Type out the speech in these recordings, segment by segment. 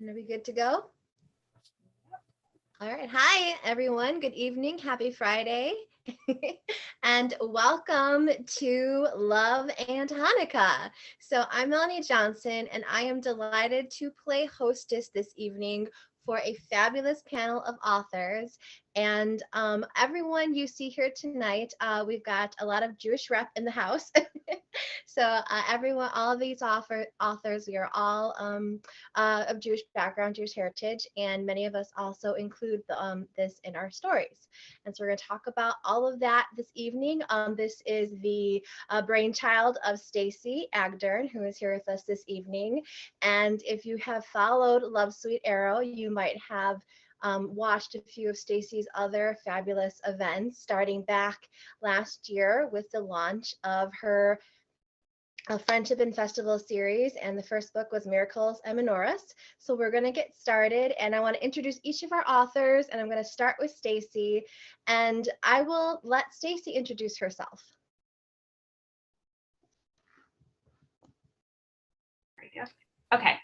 And are we good to go? All right. Hi, everyone. Good evening. Happy Friday. And welcome to Love and Hanukkah. So I'm Melanie Johnson, and I am delighted to play hostess this evening for a fabulous panel of authors. And everyone you see here tonight, we've got a lot of Jewish rep in the house. So everyone, all of these authors, we are all of Jewish background, Jewish heritage, and many of us also include this in our stories. And so we're going to talk about all of that this evening. This is the brainchild of Stacy Agner, who is here with us this evening. And if you have followed Love Sweet Arrow, you might have watched a few of Stacy's other fabulous events, starting back last year with the launch of her Friendship and Festival series, and the first book was Miracles and Menorahs. So we're going to get started, and I want to introduce each of our authors, and I'm going to start with Stacy, and I will let Stacy introduce herself. Okay.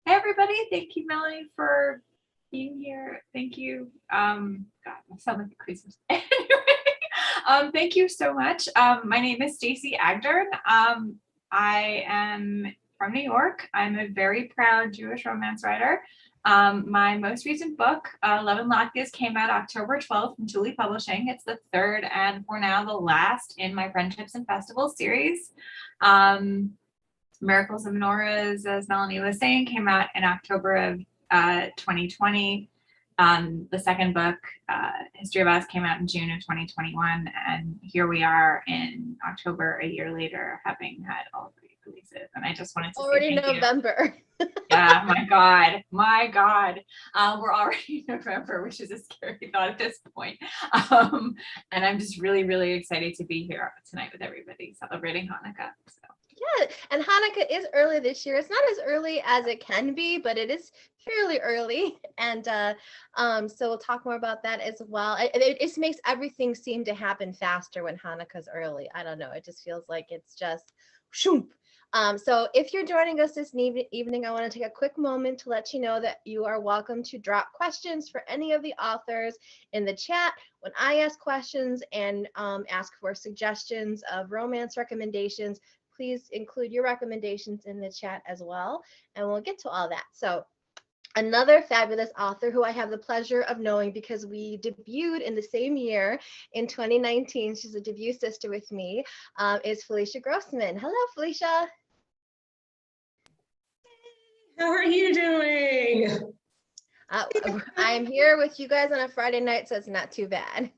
Hey everybody, thank you, Melanie, for being here. Thank you. God, I sound like a crazy. Anyway, thank you so much. My name is Stacy Agner. I am from New York. I'm a very proud Jewish romance writer. My most recent book, Love and Latkes, came out October 12th from Thule Publishing. It's the third and for now the last in my Friendships and Festivals series. Miracles and Menorahs, as Melanie was saying, came out in October of 2020. The second book, History of Us, came out in June of 2021, and here we are in October, a year later, having had all three releases. And I just wanted to already say thank November. Yeah, my God. We're already in November, which is a scary thought at this point. And I'm just really, really excited to be here tonight with everybody celebrating Hanukkah. So. Yeah, and Hanukkah is early this year. It's not as early as it can be, but it is fairly early. And so we'll talk more about that as well. It just makes everything seem to happen faster when Hanukkah's early. I don't know. It just feels like it's just shoom. So if you're joining us this evening, I want to take a quick moment to let you know that you are welcome to drop questions for any of the authors in the chat when I ask questions and ask for suggestions of romance recommendations. Please include your recommendations in the chat as well, and we'll get to all that. So another fabulous author who I have the pleasure of knowing because we debuted in the same year in 2019, she's a debut sister with me, is Felicia Grossman. Hello, Felicia. How are you doing? I'm here with you guys on a Friday night, so it's not too bad.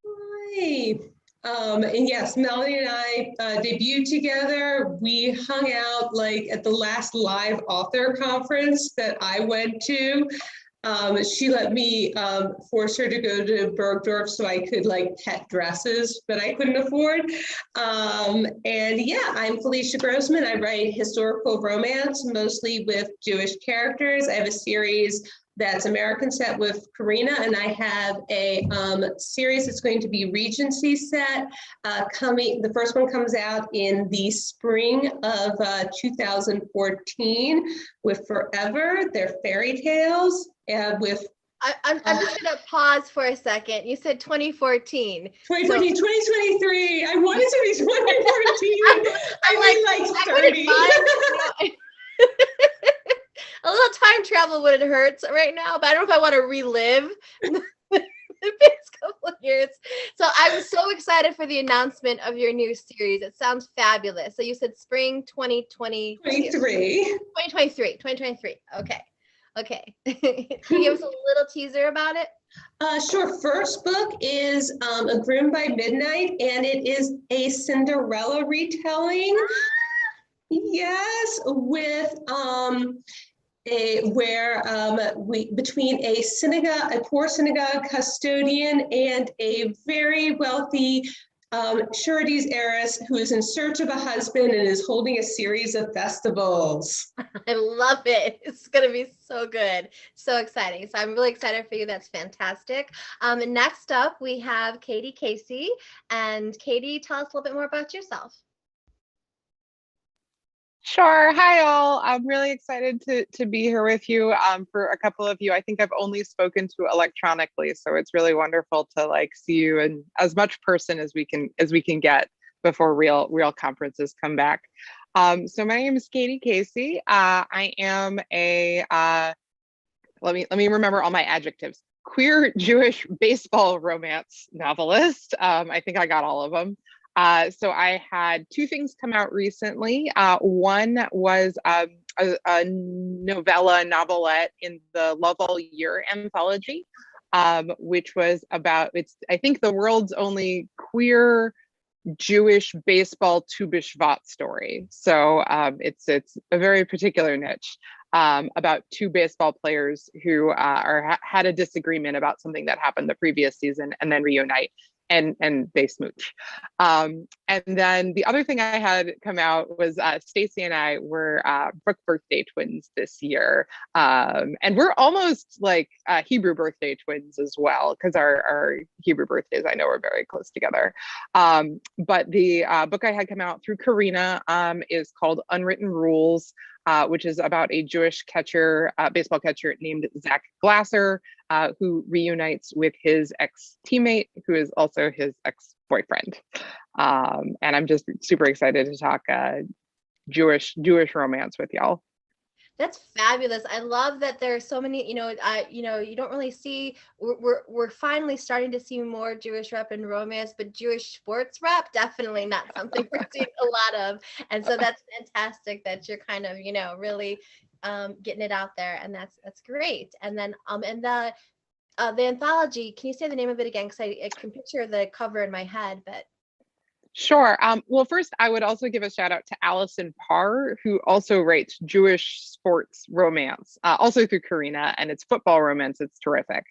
Hi. And yes, Melanie and I debuted together. We hung out like at the last live author conference that I went to. She let me force her to go to Bergdorf so I could like pet dresses that I couldn't afford. And yeah, I'm Felicia Grossman. I write historical romance, mostly with Jewish characters. I have a series that's American set with Karina, and I have a series that's going to be Regency set coming. The first one comes out in the spring of 2014 with Forever. They're fairy tales with. I'm just going to pause for a second. You said 2014. 2014, 2023. I wanted to be 2014. I mean, like 30. A little time travel wouldn't hurt right now, but I don't know if I want to relive the past couple of years. So I'm so excited for the announcement of your new series. It sounds fabulous. So you said spring 2023. 2023. Okay. Can you give us a little teaser about it? Sure. First book is A Groom by Midnight, and it is a Cinderella retelling. Yes, with between a poor synagogue custodian and a very wealthy sureties heiress who is in search of a husband and is holding a series of festivals. I love it. It's going to be so good. So exciting. So I'm really excited for you. That's fantastic. Next up, we have Katie Casey. And Katie, tell us a little bit more about yourself. Sure. Hi, all. I'm really excited to be here with you. For a couple of you, I think I've only spoken to electronically, so it's really wonderful to like see you in as much person as we can get before real conferences come back. So my name is Katie Casey. I am a let me remember all my adjectives. Queer Jewish baseball romance novelist. I think I got all of them. So I had two things come out recently. One was a novelette in the Love All Year anthology, which was about, I think, the world's only queer Jewish baseball Tu B'Shvat story. So it's a very particular niche about two baseball players who had a disagreement about something that happened the previous season and then reunite and they smooch. And then the other thing I had come out was Stacy and I were book birthday twins this year. And we're almost like Hebrew birthday twins as well, because our Hebrew birthdays, I know, are very close together. But the book I had come out through Karina is called Unwritten Rules, which is about a Jewish baseball catcher named Zach Glasser, who reunites with his ex-teammate, who is also his ex-boyfriend. And I'm just super excited to talk Jewish romance with y'all. That's fabulous. I love that there's so many, you don't really see, we're finally starting to see more Jewish rep and romance, but Jewish sports rep, definitely not something we're seeing a lot of. And so that's fantastic that you're kind of, really getting it out there, and that's great. And then and the anthology, can you say the name of it again? Because I can picture the cover in my head, but. Sure. Well, first, I would also give a shout out to Allison Parr, who also writes Jewish sports romance, also through Karina, and it's football romance. It's terrific.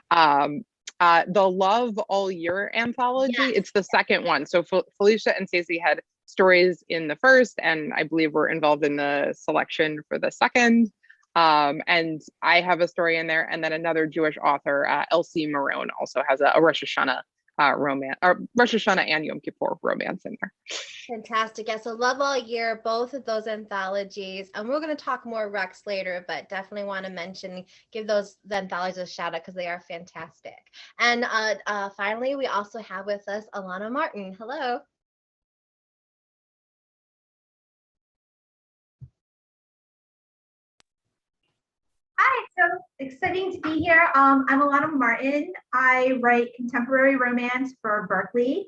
The Love All Year anthology, yes. It's the second one. So Felicia and Stacy had stories in the first, and I believe were involved in the selection for the second. And I have a story in there, and then another Jewish author, Elsie Marone, also has a Rosh Hashanah romance, or Rosh Hashanah and Yom Kippur romance in there. Fantastic. Yeah, so Love All Year, both of those anthologies. And we're going to talk more Rex later, but definitely want to give the anthologies a shout out because they are fantastic. And finally, we also have with us Alana Martin. Hello. Hi, so exciting to be here. I'm Alana Martin. I write contemporary romance for Berkeley.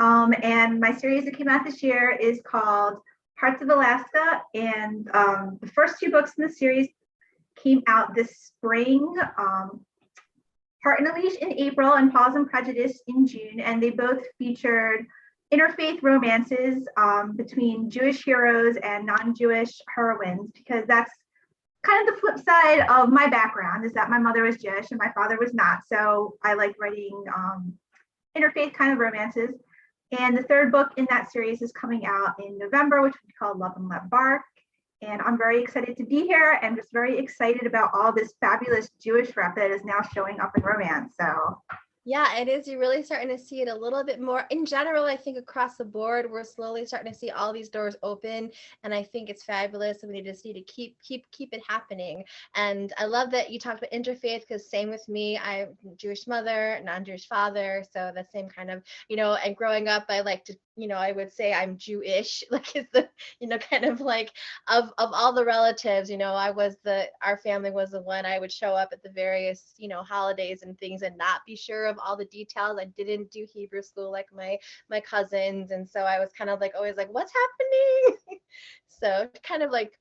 And my series that came out this year is called Hearts of Alaska. And the first two books in the series came out this spring. Heart and Unleash in April and Pause and Prejudice in June. And they both featured interfaith romances between Jewish heroes and non-Jewish heroines, because that's kind of the flip side of my background, is that my mother was Jewish and my father was not. So I like writing interfaith kind of romances. And the third book in that series is coming out in November, which we call Love and Let Bark. And I'm very excited to be here and just very excited about all this fabulous Jewish rep that is now showing up in romance. So. Yeah, it is. You're really starting to see it a little bit more. In general, I think across the board, we're slowly starting to see all these doors open, and I think it's fabulous. And we just need to keep it happening. And I love that you talked about interfaith, because same with me. I have a Jewish mother, non-Jewish father, so the same kind of, and growing up, I like to, I would say I'm Jewish, like it's the, kind of like of all the relatives, our family was the one I would show up at the various, holidays and things and not be sure of all the details. I didn't do Hebrew school like my cousins, and so I was kind of like always like, what's happening? So kind of like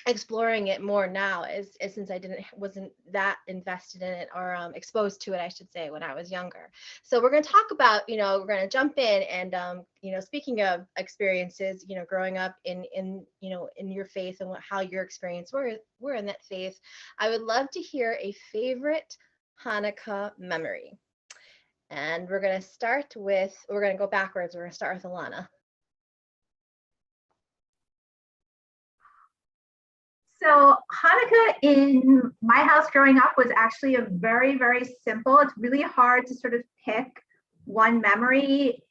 exploring it more now, as since I wasn't that invested in it, or exposed to it, I should say, when I was younger. So we're going to talk about, we're going to jump in and speaking of experiences, growing up in your faith and how your experience were in that faith, I would love to hear a favorite Hanukkah memory. And we're going to go backwards. We're going to start with Alana. So Hanukkah in my house growing up was actually a very, very simple. It's really hard to sort of pick one memory.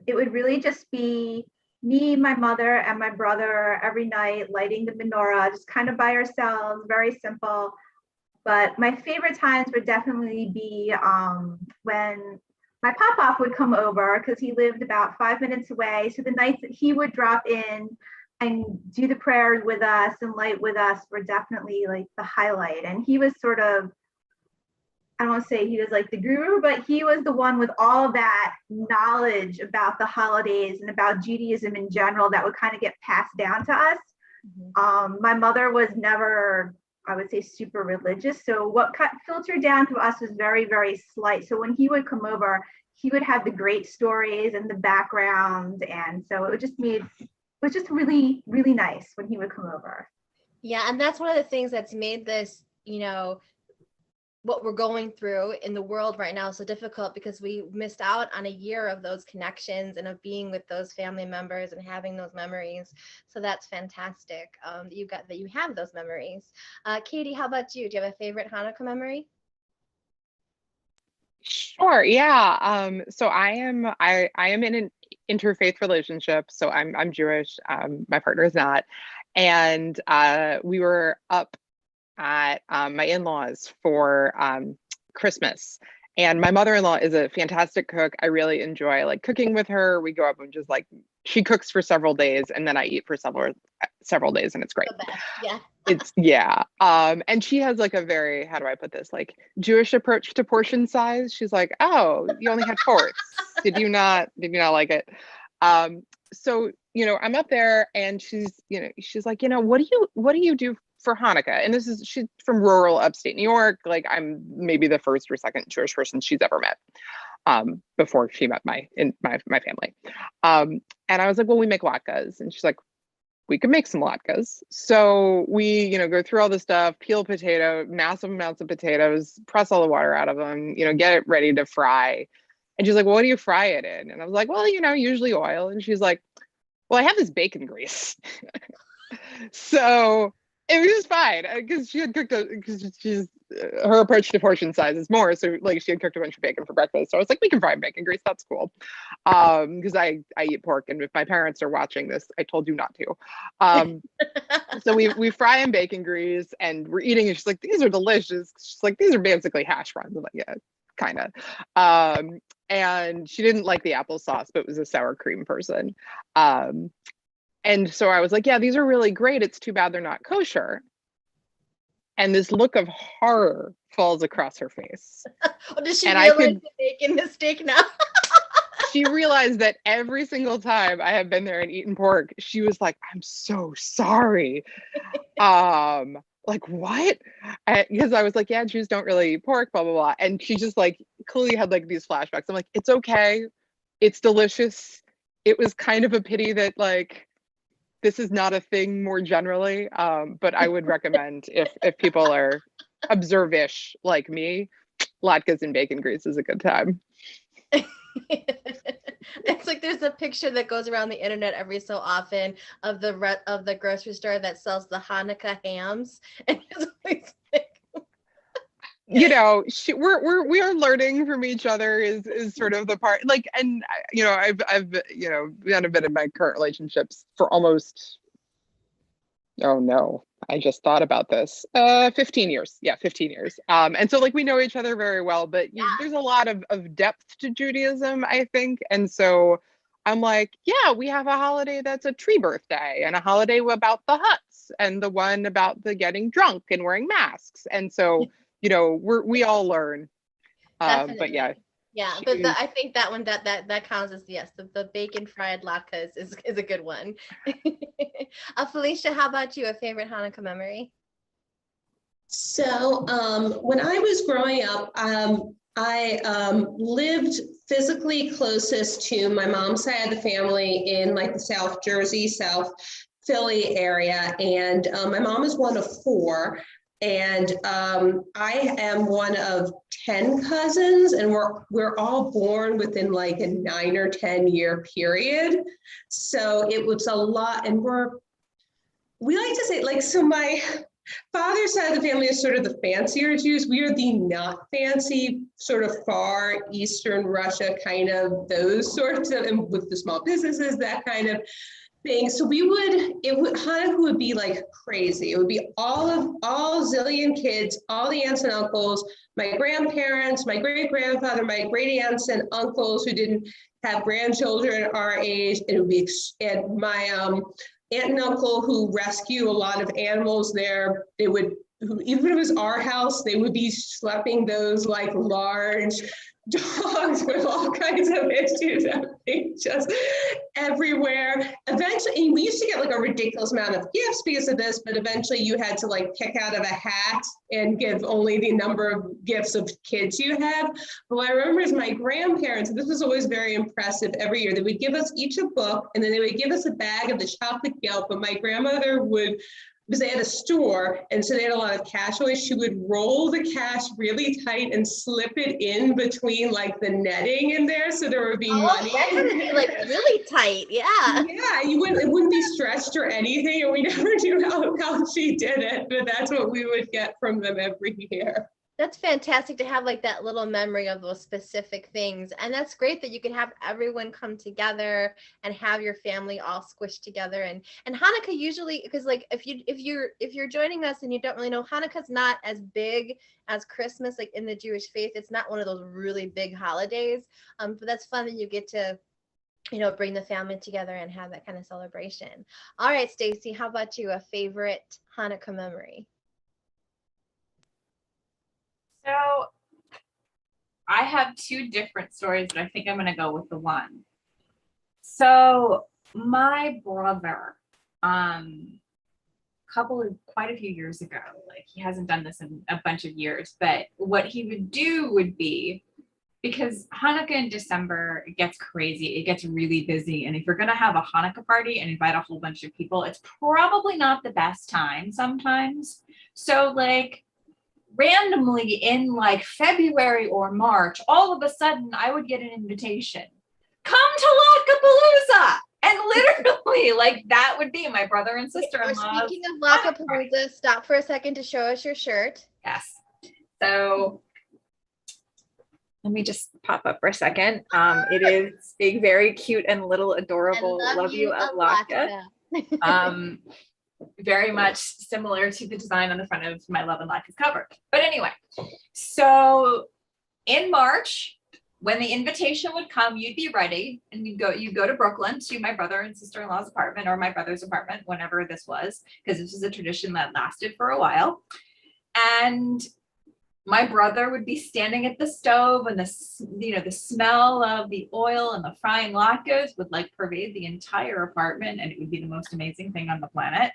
It would really just be me, my mother, and my brother every night lighting the menorah, just kind of by ourselves, very simple. But my favorite times would definitely be when my pop-off would come over, because he lived about 5 minutes away. So the nights that he would drop in and do the prayers with us and light with us were definitely like the highlight. And he was sort of, I don't want to say he was like the guru, but he was the one with all of that knowledge about the holidays and about Judaism in general that would kind of get passed down to us. My mother was never, I would say, super religious. So what filtered down to us was very, very slight. So when he would come over, he would have the great stories and the background. And so it was just really, really nice when he would come over. Yeah, and that's one of the things that's made this, what we're going through in the world right now so difficult, because we missed out on a year of those connections and of being with those family members and having those memories. So that's fantastic that you have those memories. Katie, how about you? Do you have a favorite Hanukkah memory? Sure. Yeah. So I am in an interfaith relationship. So I'm Jewish. My partner is not, and we were up at my in-laws for Christmas, and my mother-in-law is a fantastic cook. I really enjoy like cooking with her. We go up and just like, she cooks for several days and then I eat for several days, and it's great. Yeah. And she has like a very, how do I put this, like Jewish approach to portion size. She's like, oh, you only had fourths. Did you not like it? So I'm up there and she's like, what do you do for Hanukkah? And she's from rural upstate New York. Like, I'm maybe the first or second Jewish person she's ever met before she met my family. And I was like, well, we make latkes. And she's like, we could make some latkes. So we, go through all the stuff, peel massive amounts of potatoes, press all the water out of them, get it ready to fry. And she's like, well, what do you fry it in? And I was like, well, usually oil. And she's like, well, I have this bacon grease. So it was just fine, because she had cooked her approach to portion size is more. So like, she had cooked a bunch of bacon for breakfast. So I was like, we can fry bacon grease. That's cool. Because I eat pork, and if my parents are watching this, I told you not to. So we fry in bacon grease and we're eating, and she's like, these are delicious. She's like, these are basically hash browns. I'm like, yeah, kind of. And she didn't like the applesauce, but was a sour cream person. And so I was like, yeah, these are really great. It's too bad they're not kosher. And this look of horror falls across her face. Does she realize the bacon mistake now? She realized that every single time I have been there and eaten pork, she was like, I'm so sorry. Like, what? Because I was like, yeah, Jews don't really eat pork, blah, blah, blah. And she just like clearly had like these flashbacks. I'm like, it's okay. It's delicious. It was kind of a pity that like, this is not a thing more generally, but I would recommend if people are observish like me, latkes and bacon grease is a good time. It's like there's a picture that goes around the internet every so often of the grocery store that sells the Hanukkah hams, and it's always like, we are learning from each other is sort of the part, like, and I've been in my current relationships for almost, oh no, I just thought about this, 15 years. Yeah, 15 years. And so like we know each other very well, but there's a lot of depth to Judaism, I think. And so I'm like, yeah, we have a holiday that's a tree birthday, and a holiday about the huts, and the one about the getting drunk and wearing masks. And so we all learn. But yeah. Yeah, but I think that one that counts as yes. The bacon fried latkes is a good one. Felicia, how about you? A favorite Hanukkah memory? So when I was growing up, I lived physically closest to my mom's side of the family in like the South Jersey, South Philly area, and my mom is one of four. And I am one of 10 cousins, and we're all born within like a 9 or 10 year period. So it was a lot, and we like to say like, so my Father's side of the family is sort of the fancier Jews. We are the not fancy, sort of far Eastern Russia, kind of those sorts of, and with the small businesses, that kind of thing. So Hanukkah would be like crazy. It would be all zillion kids, all the aunts and uncles, my grandparents, my great grandfather, my great aunts and uncles who didn't have grandchildren our age. And it would be, and my aunt and uncle who rescue a lot of animals there. They would, even if it was our house, they would be schlepping those like large dogs with all kinds of issues, just everywhere. Eventually, and we used to get like a ridiculous amount of gifts because of this, but eventually you had to like pick out of a hat and give only the number of gifts of kids you have. But what I remember is my grandparents, and this was always very impressive every year, they would give us each a book and then they would give us a bag of the chocolate gelt, but my grandmother would, because they had a store, and so they had a lot of cash always, she would roll the cash really tight and slip it in between like the netting in there so there would be money. That would be like really tight, yeah. Yeah, it wouldn't be stretched or anything, and we never knew how she did it, but that's what we would get from them every year. That's fantastic to have like that little memory of those specific things. And that's great that you can have everyone come together and have your family all squished together. And Hanukkah usually, because like if you're joining us and you don't really know, Hanukkah's not as big as Christmas, like in the Jewish faith. It's not one of those really big holidays. But that's fun that you get to, bring the family together and have that kind of celebration. All right, Stacy, how about you? A favorite Hanukkah memory? So I have two different stories, but I think I'm going to go with the one. So my brother, quite a few years ago, like he hasn't done this in a bunch of years, but what he would do would be, because Hanukkah in December, it gets crazy, it gets really busy. And if you're going to have a Hanukkah party and invite a whole bunch of people, it's probably not the best time sometimes. So like, randomly in like February or March, all of a sudden I would get an invitation, come to Lockapalooza. And literally like that would be my brother and sister-in-law. Speaking of Lockapalooza, stop for a second to show us your shirt. Yes. So let me just pop up for a second. It is a very cute and little adorable Love You, Alaka. Very much similar to the design on the front of my Love and Latkes cover. But anyway, so in March, when the invitation would come, you'd be ready and you'd go to Brooklyn to my brother and sister-in-law's apartment, or my brother's apartment, whenever this was, because this is a tradition that lasted for a while. And my brother would be standing at the stove, and the smell of the oil and the frying latkes would like pervade the entire apartment, and it would be the most amazing thing on the planet.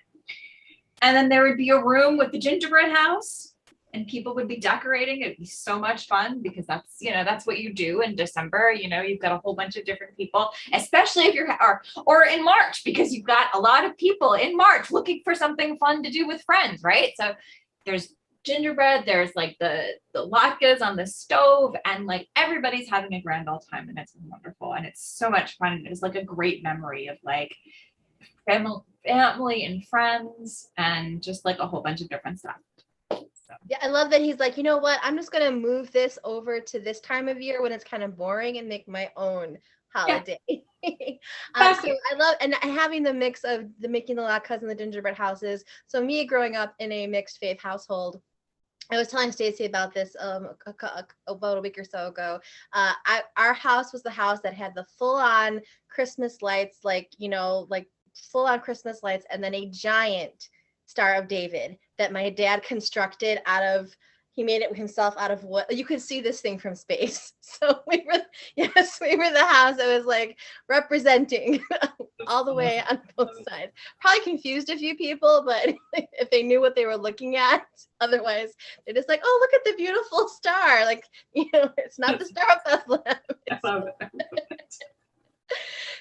And then there would be a room with the gingerbread house, and people would be decorating. It'd be so much fun because that's what you do in December. You've got a whole bunch of different people, especially if you're or in March, because you've got a lot of people in March looking for something fun to do with friends, right? So there's gingerbread, there's like the latkes on the stove, and like everybody's having a grand old time, and it's wonderful, and it's so much fun. It's like a great memory of like family and friends, and just like a whole bunch of different stuff. So. Yeah, I love that he's like, you know what? I'm just gonna move this over to this time of year when it's kind of boring and make my own holiday. Yeah. So I love, and having the mix of the making the latkes and the gingerbread houses. So me growing up in a mixed faith household, I was telling Stacy about this about a week or so ago. Our house was the house that had the full-on Christmas lights, like full-on Christmas lights, and then a giant Star of David that my dad constructed he made it himself out of wood. You could see this thing from space. So we were the house that was like representing all the way on both sides. Probably confused a few people, but if they knew what they were looking at, otherwise they're just like, oh, look at the beautiful star. Like, it's not the Star of Bethlehem.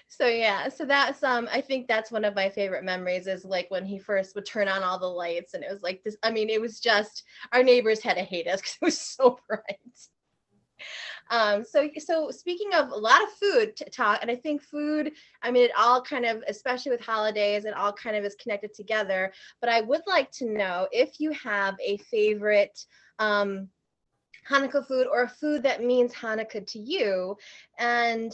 So yeah, so that's I think that's one of my favorite memories, is like when he first would turn on all the lights, and it was like this. I mean, it was just, our neighbors had to hate us because it was so bright. So speaking of a lot of food talk, and I think food, I mean, it all kind of, especially with holidays, it all kind of is connected together. But I would like to know if you have a favorite Hanukkah food or a food that means Hanukkah to you. And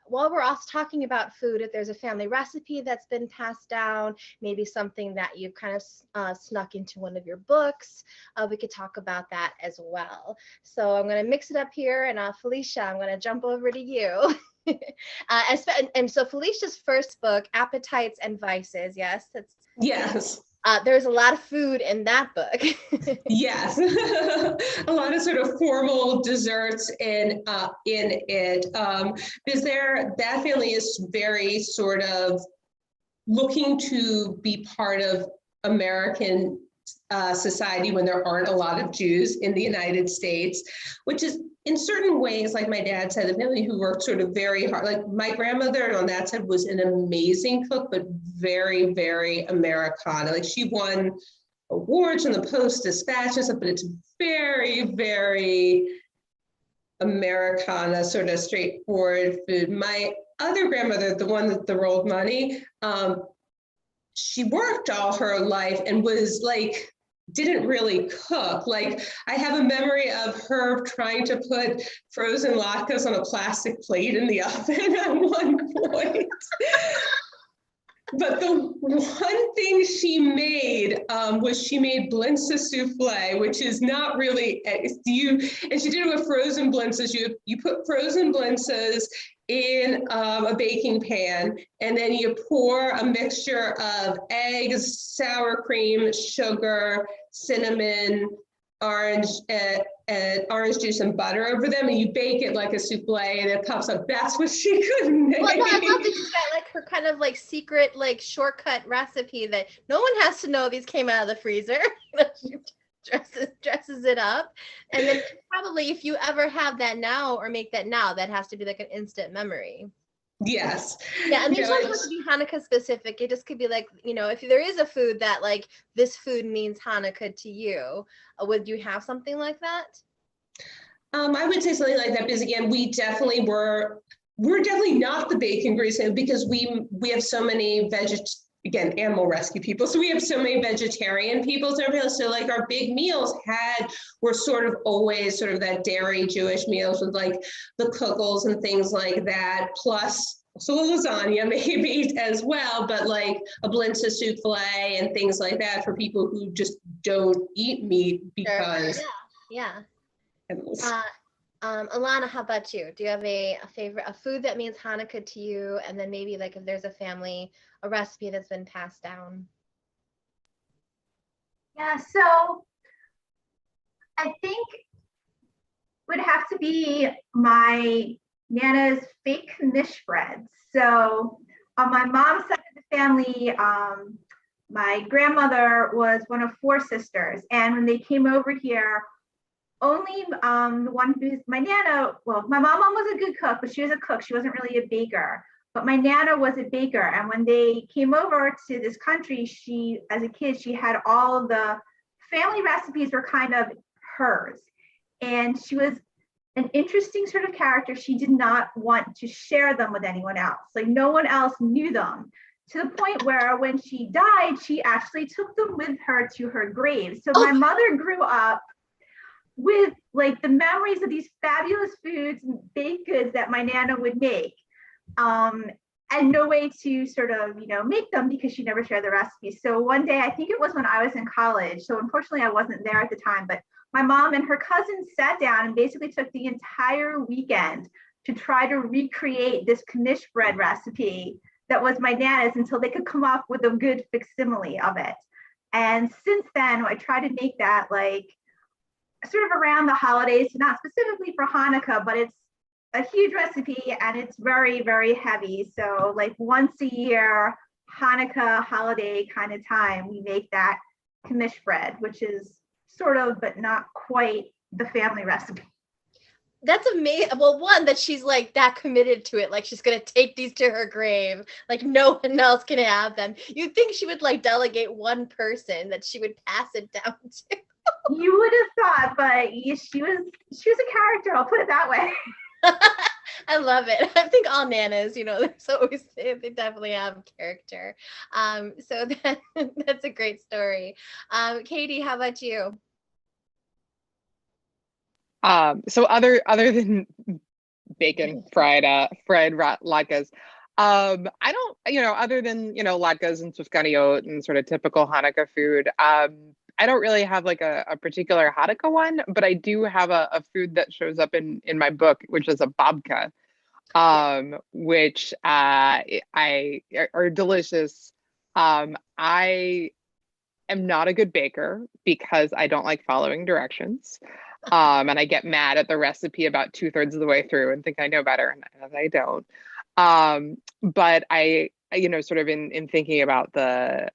while we're also talking about food, if there's a family recipe that's been passed down, maybe something that you've kind of snuck into one of your books, we could talk about that as well. So I'm going to mix it up here, and Felicia, I'm going to jump over to you. And so Felicia's first book, Appetites and Vices, yes, that's Yes. There's a lot of food in that book. Yes, a lot of sort of formal desserts in it, because that family is very sort of looking to be part of American society when there aren't a lot of Jews in the United States, which is in certain ways, like my dad said, a family who worked sort of very hard. Like my grandmother on that side was an amazing cook, but very, very Americana. Like she won awards from the Post Dispatch and stuff, but it's very, very Americana, sort of straightforward food. My other grandmother, the one with the rolled money, she worked all her life and was like, didn't really cook. Like I have a memory of her trying to put frozen latkes on a plastic plate in the oven at one point. But the one thing she made was she made blintzes souffle, which is not really, and she did it with frozen blintzes. You put frozen blintzes in a baking pan, and then you pour a mixture of eggs, sour cream, sugar, cinnamon, orange juice and butter over them, and you bake it like a souffle, and it pops up. That's what she could make. Well, no, I love that she's got like her kind of like secret like shortcut recipe that no one has to know these came out of the freezer. She dresses it up, and then probably if you ever have that now or make that now, that has to be like an instant memory. Yes. Yeah, and it doesn't have to be Hanukkah specific. It just could be like, if there is a food that like this food means Hanukkah to you, would you have something like that? I would say something like that because again, we're definitely not the bacon grease because we have so many animal rescue people. So we have so many vegetarian people. So like our big meals were sort of always sort of that dairy Jewish meals with like the kugels and things like that, plus also a lasagna maybe as well, but like a blintz souffle and things like that for people who just don't eat meat because. Yeah. Alana, how about you? Do you have a favorite, a food that means Hanukkah to you? And then maybe like if there's a recipe that's been passed down? Yeah, so I think would have to be my Nana's fake knish bread. So on my mom's side of the family, my grandmother was one of 4 sisters. And when they came over here, only the one who's my Nana, well, my mom was a good cook, but she was a cook. She wasn't really a baker. But my Nana was a baker. And when they came over to this country, as a kid, she had all of the family recipes were kind of hers. And she was an interesting sort of character. She did not want to share them with anyone else. Like no one else knew them, to the point where when she died, she actually took them with her to her grave. So my mother grew up with like the memories of these fabulous foods and baked goods that my Nana would make. And no way to sort of, make them because she never shared the recipes. So one day, I think it was when I was in college. So unfortunately, I wasn't there at the time, but my mom and her cousins sat down and basically took the entire weekend to try to recreate this knish bread recipe that was my Nana's until they could come up with a good facsimile of it. And since then, I try to make that like sort of around the holidays, not specifically for Hanukkah, but it's a huge recipe and it's very, very heavy. So like once a year, Hanukkah holiday kind of time, we make that knish bread, which is sort of, but not quite the family recipe. That's amazing. Well, one, that she's like that committed to it. Like she's going to take these to her grave. Like no one else can have them. You'd think she would like delegate one person that she would pass it down to. You would have thought, but she was a character. I'll put it that way. I love it. I think all nanas, there's always, they definitely have character. So that's a great story. Katie, how about you? So other than bacon fried latkes, I don't, other than, latkes and sufganiyot and sort of typical Hanukkah food, I don't really have like a particular Hanukkah one, but I do have a food that shows up in my book, which is a babka, which are delicious. I am not a good baker because I don't like following directions. And I get mad at the recipe about 2/3 of the way through and think I know better, and I don't. But I sort of in thinking about the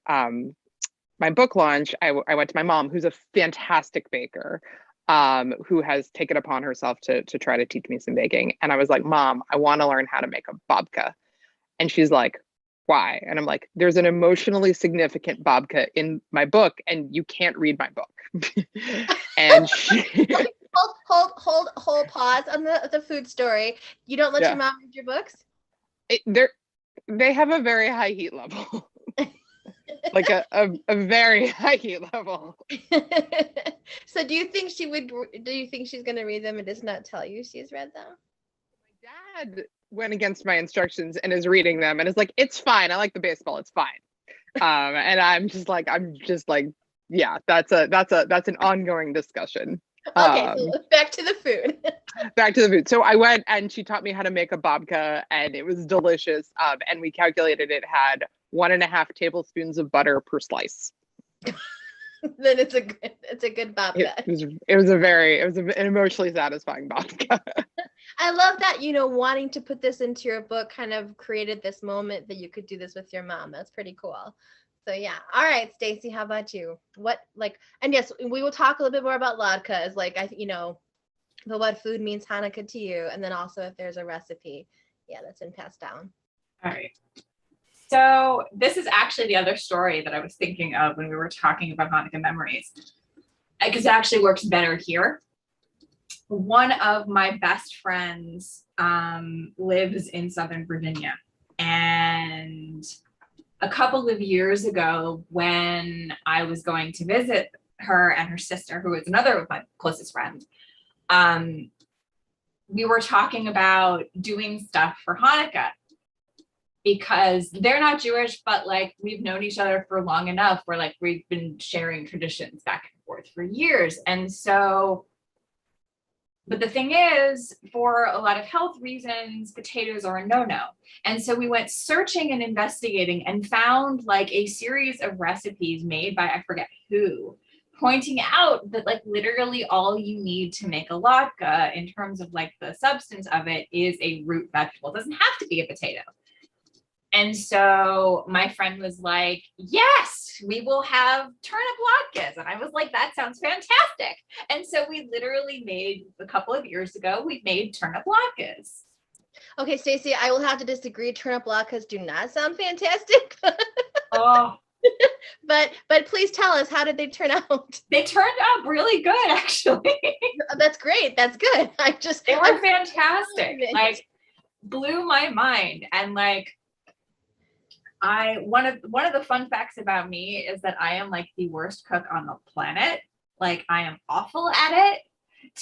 my book launch, I went to my mom, who's a fantastic baker, who has taken upon herself to try to teach me some baking. And I was like, Mom, I want to learn how to make a babka. And she's like, why? And I'm like, there's an emotionally significant babka in my book, and you can't read my book. And she hold pause on the food story. You don't let your mom read your books? They have a very high heat level. Like a very high heat level. So do you think she's going to read them and just not tell you she's read them? My dad went against my instructions and is reading them and is like, it's fine. I like the baseball. It's fine. And I'm just like, yeah, that's an ongoing discussion. Okay, so back to the food. Back to the food. So I went and she taught me how to make a babka, and it was delicious. And we calculated it had 1.5 tablespoons of butter per slice. Then it's a good babka. It was an emotionally satisfying babka. I love that, wanting to put this into your book kind of created this moment that you could do this with your mom. That's pretty cool. So yeah. All right, Stacy, how about you? And yes, we will talk a little bit more about latkes, but what food means Hanukkah to you, and then also if there's a recipe, that's been passed down. All right. So this is actually the other story that I was thinking of when we were talking about Hanukkah memories, because it actually works better here. One of my best friends lives in Southern Virginia, and a couple of years ago when I was going to visit her and her sister, who is another of my closest friends, we were talking about doing stuff for Hanukkah, because they're not Jewish, but we've known each other for long enough where we've been sharing traditions back and forth for years. And so, but the thing is, for a lot of health reasons, potatoes are a no-no. And so we went searching and investigating and found a series of recipes made by, I forget who, pointing out that literally all you need to make a latke in terms of the substance of it is a root vegetable. It doesn't have to be a potato. And so my friend was like, yes, we will have turnip latkes. And I was like, that sounds fantastic. And so we literally made, a couple of years ago, we made turnip latkes. Okay, Stacy, I will have to disagree. Turnip latkes do not sound fantastic. Oh. But please tell us, how did they turn out? They turned out really good, actually. That's great. That's good. They were fantastic. Blew my mind. And one of the fun facts about me is that I am the worst cook on the planet. I am awful at it,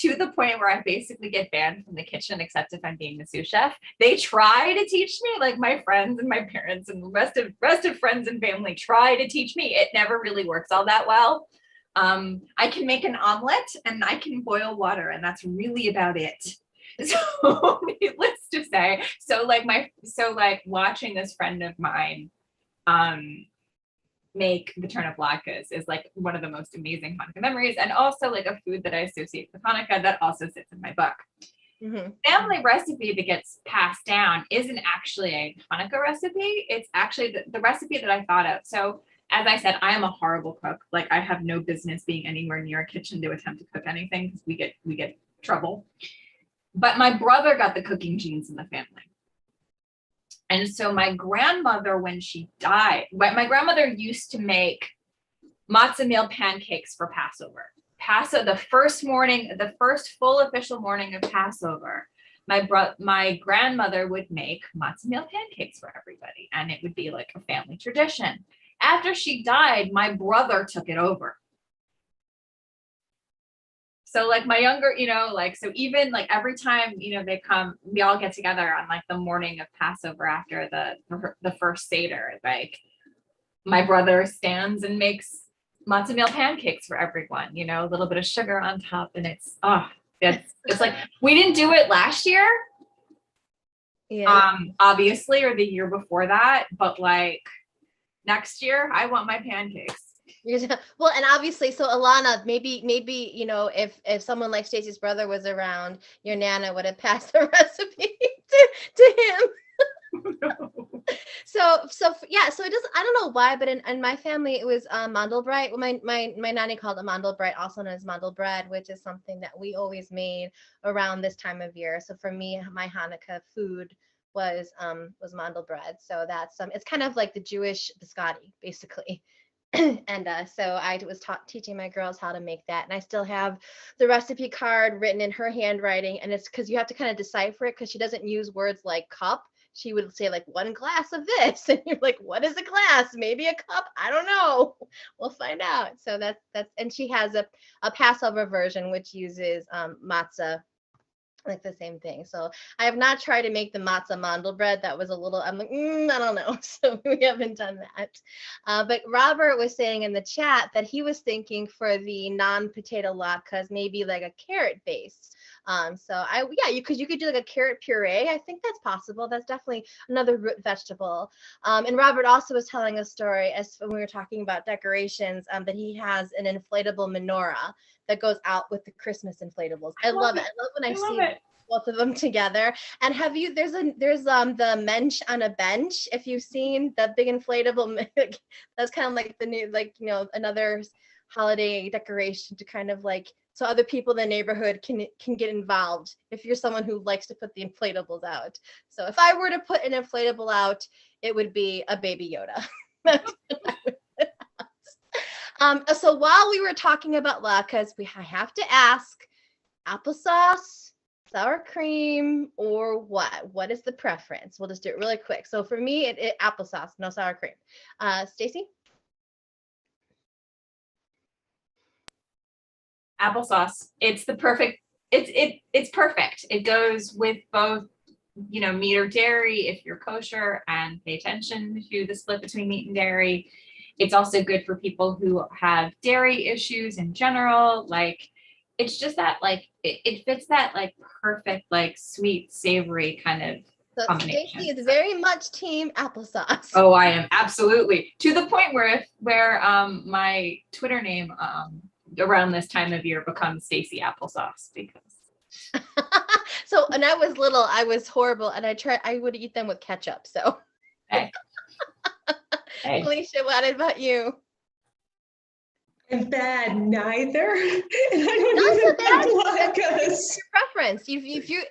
to the point where I basically get banned from the kitchen, except if I'm being the sous chef. They try to teach me, my friends and my parents and the rest of friends and family try to teach me. It never really works all that well. I can make an omelet and I can boil water, and that's really about it. So needless to say, watching this friend of mine make the turnip latkes is one of the most amazing Hanukkah memories, and also a food that I associate with Hanukkah that also sits in my book. Mm-hmm. Family recipe that gets passed down isn't actually a Hanukkah recipe. It's actually the recipe that I thought of. So as I said, I am a horrible cook. I have no business being anywhere near a kitchen to attempt to cook anything, because we get trouble. But my brother got the cooking genes in the family. And so my grandmother, when she died, my grandmother used to make matzah meal pancakes for Passover. the first full official morning of Passover, my grandmother would make matzo meal pancakes for everybody, and it would be like a family tradition. After she died, my brother took it over. So like my younger, like, so even like every time, they come, we all get together on like the morning of Passover after the first Seder, like my brother stands and makes matzo meal pancakes for everyone, a little bit of sugar on top. And it's like, we didn't do it last year. Yeah. Obviously, or the year before that, but like next year I want my pancakes. Well, and obviously, so Alana, maybe, if someone like Stacy's brother was around, your Nana would have passed the recipe to him. So it does. I don't know why, but in my family it was mandelbrot. My nanny called it mandelbrot, also known as mandelbread, which is something that we always made around this time of year. So for me, my Hanukkah food was mandelbread. So that's it's kind of like the Jewish biscotti, basically. And so I was teaching my girls how to make that, and I still have the recipe card written in her handwriting, and it's because you have to kind of decipher it because she doesn't use words like cup. She would say like 1 glass of this, and you're like, what is a glass? Maybe a cup? I don't know. We'll find out. So that's and she has a Passover version which uses matzah, like the same thing. So I have not tried to make the matzah mandelbread. That was a little, I'm like, I don't know. So we haven't done that. But Robert was saying in the chat that he was thinking for the non-potato latkes, maybe like a carrot based. You could do like a carrot puree. I think that's possible. That's definitely another root vegetable. And Robert also was telling a story as when we were talking about decorations, that he has an inflatable menorah that goes out with the Christmas inflatables. I love it. I love when I see both of them together. And there's the mensch on a bench. If you've seen the big inflatable, that's kind of like the new, another holiday decoration to kind of like, so other people in the neighborhood can get involved if you're someone who likes to put the inflatables out. So if I were to put an inflatable out, it would be a baby Yoda. So while we were talking about latkes, I have to ask, applesauce, sour cream, or what? What is the preference? We'll just do it really quick. So for me, it applesauce, no sour cream. Stacy? Applesauce. It's the perfect. It's perfect. It goes with both, meat or dairy if you're kosher, and pay attention to the split between meat and dairy. It's also good for people who have dairy issues in general. Like, it's just that, like, it fits that, like, perfect, like, sweet, savory kind of combination. Stacy is very much team applesauce. Oh, I am, absolutely. To the point where my Twitter name around this time of year becomes Stacy Applesauce, because. So, and I was little, I was horrible, and I would eat them with ketchup, so. Hey. Felicia, what about you? I'm bad neither. That's your preference. If there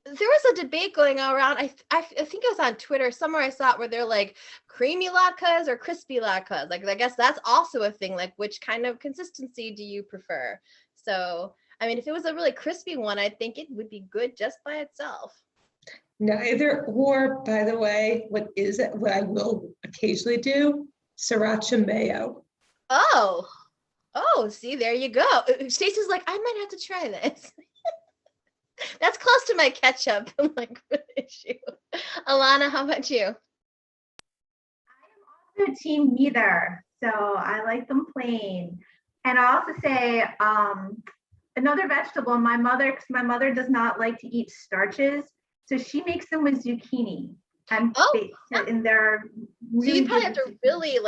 was a debate going around, I think it was on Twitter somewhere, I saw it where they're like creamy latkes or crispy latkes. Like, I guess that's also a thing. Like, which kind of consistency do you prefer? So, I mean, if it was a really crispy one, I think it would be good just by itself. Neither. Or, by the way, what I will occasionally do? Sriracha mayo. Oh, see, there you go. Stacey's like, I might have to try this. That's close to my ketchup. I'm like, what issue? Alana, how about you? I am also team neither. So I like them plain. And I also say another vegetable, my mother does not like to eat starches. So she makes them with zucchini. And they're really, so you probably have to really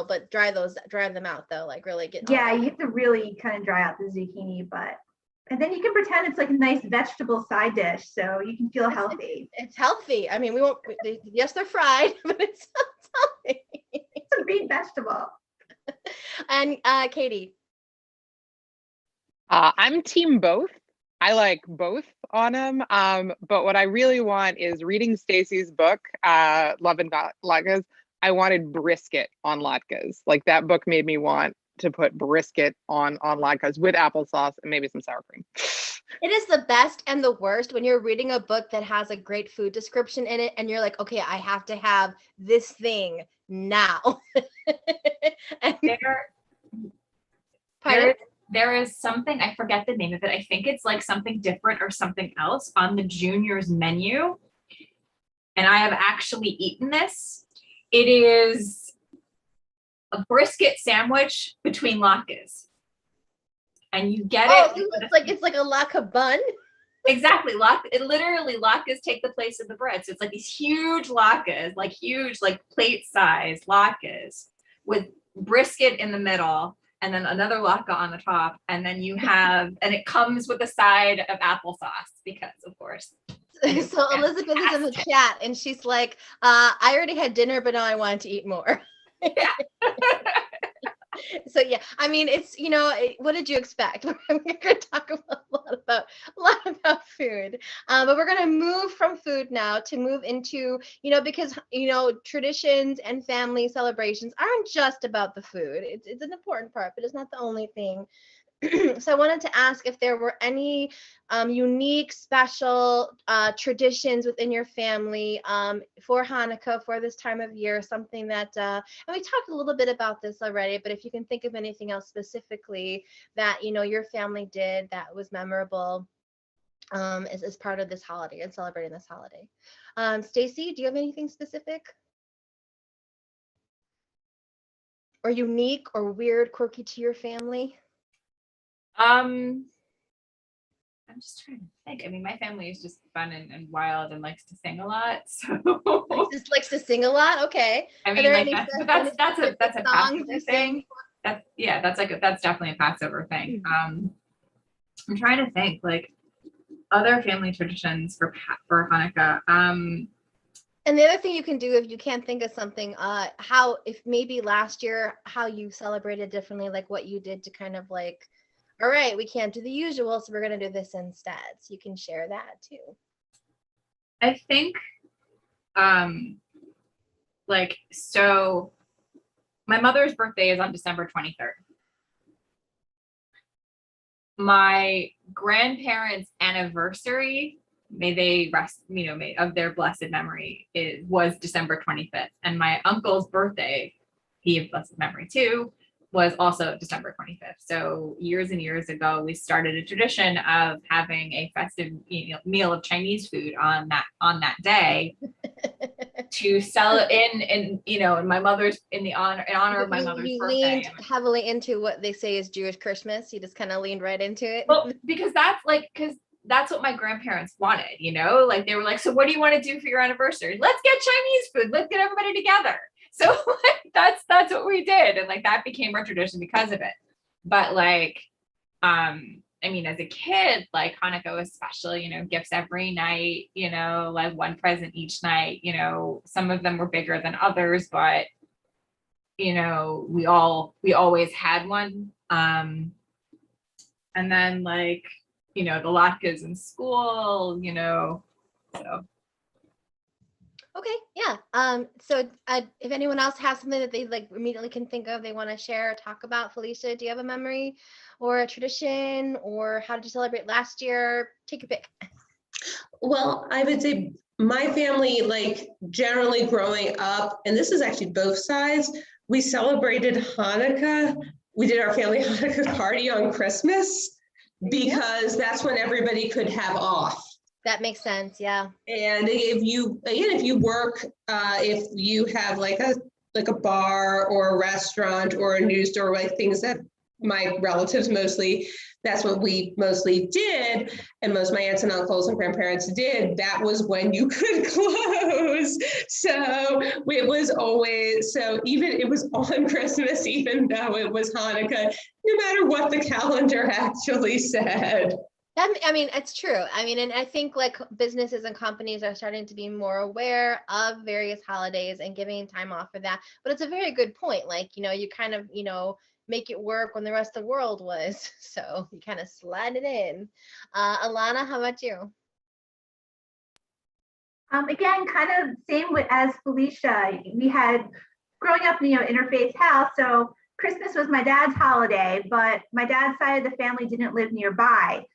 but dry them out though, like really get. Yeah, you have to really kind of dry out the zucchini, and then you can pretend it's like a nice vegetable side dish, so you can feel healthy. It's healthy. I mean, yes, they're fried, but it's healthy. It's a green vegetable. And Katie. I'm team both. I like both on them. But what I really want is reading Stacy's book, Love and Latkes. I wanted brisket on latkes. Like, that book made me want to put brisket on latkes with applesauce and maybe some sour cream. It is the best and the worst when you're reading a book that has a great food description in it and you're like, okay, I have to have this thing now. And, there is something, I forget the name of it. I think it's like something different or something else on the juniors menu. And I have actually eaten this. It is a brisket sandwich between latkes. And you get it's like a latke bun. Exactly. Latkes take the place of the bread. So it's like these huge latkes, like huge, like plate size latkes with brisket in the middle and then another latke on the top. And then you have, and it comes with a side of applesauce because of course. So Elizabeth is in the chat and she's like, I already had dinner, but now I want to eat more. Yeah. So yeah, I mean, it's, what did you expect? We're going to talk a lot about food, but we're going to move from food now to move into, because, traditions and family celebrations aren't just about the food. It's an important part, but it's not the only thing. So I wanted to ask if there were any unique, special traditions within your family for Hanukkah, for this time of year, something that, and we talked a little bit about this already, but if you can think of anything else specifically that, your family did that was memorable as part of this holiday and celebrating this holiday. Stacy, do you have anything specific? Or unique or weird, quirky to your family? I'm just trying to think. I mean, my family is just fun and wild and likes to sing a lot. So just likes to sing a lot. Okay. I mean, like that's a Passover thing. That's definitely a Passover thing. I'm trying to think like other family traditions for Hanukkah. And the other thing you can do if you can't think of something, if maybe last year how you celebrated differently, like what you did to kind of like, all right, we can't do the usual, so we're going to do this instead. So you can share that too. I think, so my mother's birthday is on December 23rd. My grandparents' anniversary, may they rest, of their blessed memory, was December 25th. And my uncle's birthday, he of blessed memory too, was also December 25th. So years and years ago, we started a tradition of having a festive meal of Chinese food on that day to sell in my mother's in honor of my mother's you birthday. Leaned heavily into what they say is Jewish Christmas. You just kind of leaned right into it. Well, because that's what my grandparents wanted, like they were like, so what do you want to do for your anniversary? Let's get Chinese food. Let's get everybody together. So that's what we did. And that became our tradition because of it. But I mean, as a kid, Hanukkah was special, gifts every night, one present each night, some of them were bigger than others, but, we always had one. And then the latkes in school, so. Okay, yeah. So if anyone else has something that they immediately can think of, they want to share or talk about, Felicia, do you have a memory or a tradition, or how did you celebrate last year? Take a pick. Well, I would say my family, generally growing up, and this is actually both sides, we celebrated Hanukkah. We did our family Hanukkah party on Christmas because that's when everybody could have off. That makes sense, yeah. And if you work, if you have a bar or a restaurant or a news store, things that my relatives mostly, that's what we mostly did, and most of my aunts and uncles and grandparents did, that was when you could close. So it was on Christmas, even though it was Hanukkah, no matter what the calendar actually said. I mean, it's true. I mean, and I think businesses and companies are starting to be more aware of various holidays and giving time off for that. But it's a very good point. You kind of, make it work when the rest of the world was. So you kind of slide it in. Alana, how about you? Again, kind of same as Felicia. We had growing up in interfaith house, so Christmas was my dad's holiday, but my dad's side of the family didn't live nearby.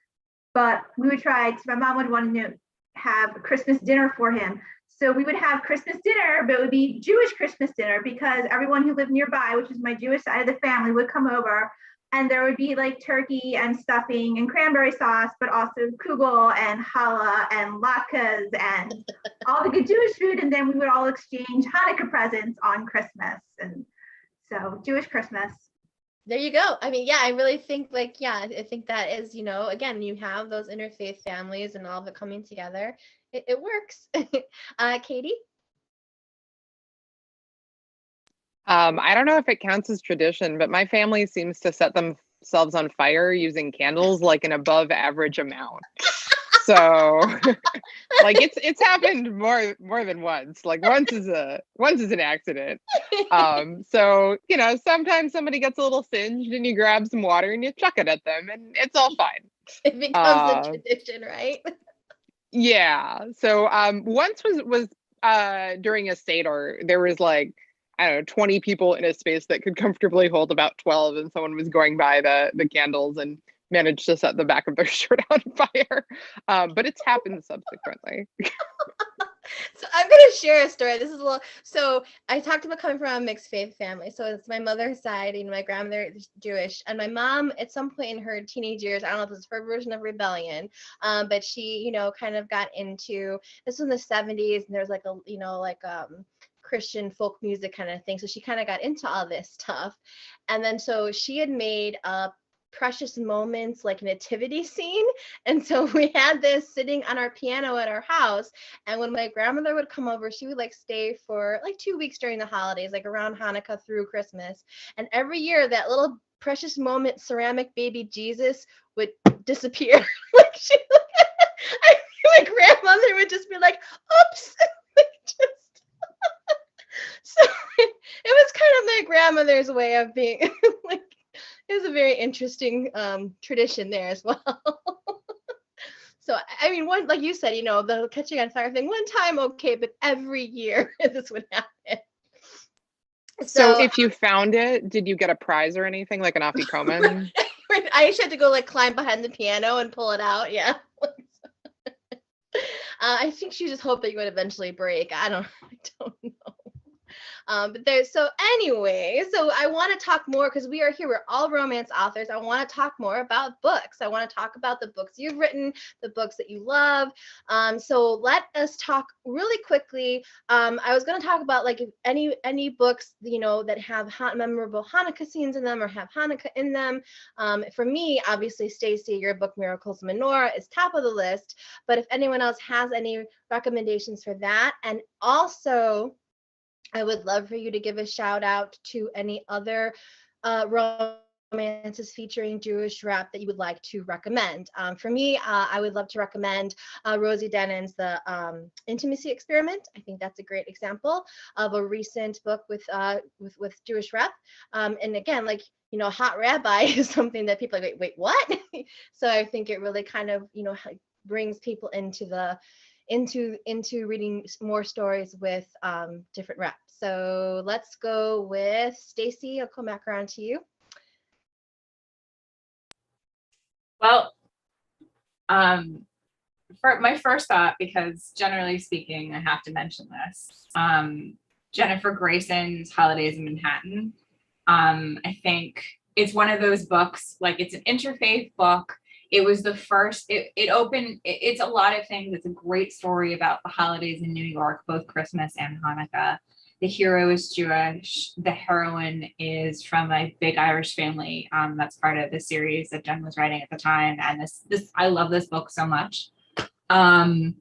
But we would try, because my mom would want to have a Christmas dinner for him. So we would have Christmas dinner, but it would be Jewish Christmas dinner because everyone who lived nearby, which is my Jewish side of the family, would come over. And there would be like turkey and stuffing and cranberry sauce, but also kugel and challah and latkes and all the good Jewish food. And then we would all exchange Hanukkah presents on Christmas. And so Jewish Christmas. There you go. I mean, yeah, I really think like, yeah, I think that is, you know, again, you have those interfaith families and all of it coming together. It works. Katie? I don't know if it counts as tradition, but my family seems to set themselves on fire using candles like an above average amount. So like it's happened more than once. Like once is an accident. So, you know, sometimes somebody gets a little singed and you grab some water and you chuck it at them and it's all fine. It becomes a tradition, right? Yeah. So once was during a Seder, there was like, I don't know, 20 people in a space that could comfortably hold about 12, and someone was going by the candles and managed to set the back of their shirt on fire. But it's happened subsequently. So I'm going to share a story. This is a little, so I talked about coming from a mixed faith family. So it's my mother's side and my grandmother is Jewish. And my mom, at some point in her teenage years, I don't know if it was her version of rebellion, but she, you know, kind of got into, this was in the 70s, and there was like a, you know, like Christian folk music kind of thing. So she kind of got into all this stuff. And then so she had made a Precious Moments like nativity scene, and so we had this sitting on our piano at our house, and when my grandmother would come over, she would like stay for like 2 weeks during the holidays, like around Hanukkah through Christmas, and every year that little Precious Moment ceramic baby Jesus would disappear. Like she my grandmother would just be like, oops. Like just so it was kind of my grandmother's way of being like, it was a very interesting tradition there as well. So, I mean, one, like you said, you know, the catching on fire thing, one time, okay, but every year this would happen. So if you found it, did you get a prize or anything, like an afikoman? I just had to go like climb behind the piano and pull it out. Yeah. I think she was just hoping it would eventually break. I don't know. But there's, so anyway, so I want to talk more because we are here, we're all romance authors. I want to talk more about books. I want to talk about the books you've written, the books that you love. So let us talk really quickly. I was going to talk about like any books, you know, that have memorable Hanukkah scenes in them or have Hanukkah in them. For me, obviously, Stacy, your book Miracles Menorah is top of the list. But if anyone else has any recommendations for that, and also I would love for you to give a shout out to any other romances featuring Jewish rep that you would like to recommend. For me, I would love to recommend Rosie Denin's The Intimacy Experiment. I think that's a great example of a recent book with Jewish rep. And again, like, you know, hot rabbi is something that people are like, wait, what? So I think it really kind of, you know, brings people into reading more stories with different reps. So let's go with Stacy. I'll come back around to you. Well, for my first thought, because generally speaking, I have to mention this, Jennifer Grayson's Holidays in Manhattan. I think it's one of those books, like it's an interfaith book. It was the first, it's a lot of things. It's a great story about the holidays in New York, both Christmas and Hanukkah. The hero is Jewish. The heroine is from a big Irish family. That's part of the series that Jen was writing at the time. And this I love this book so much. My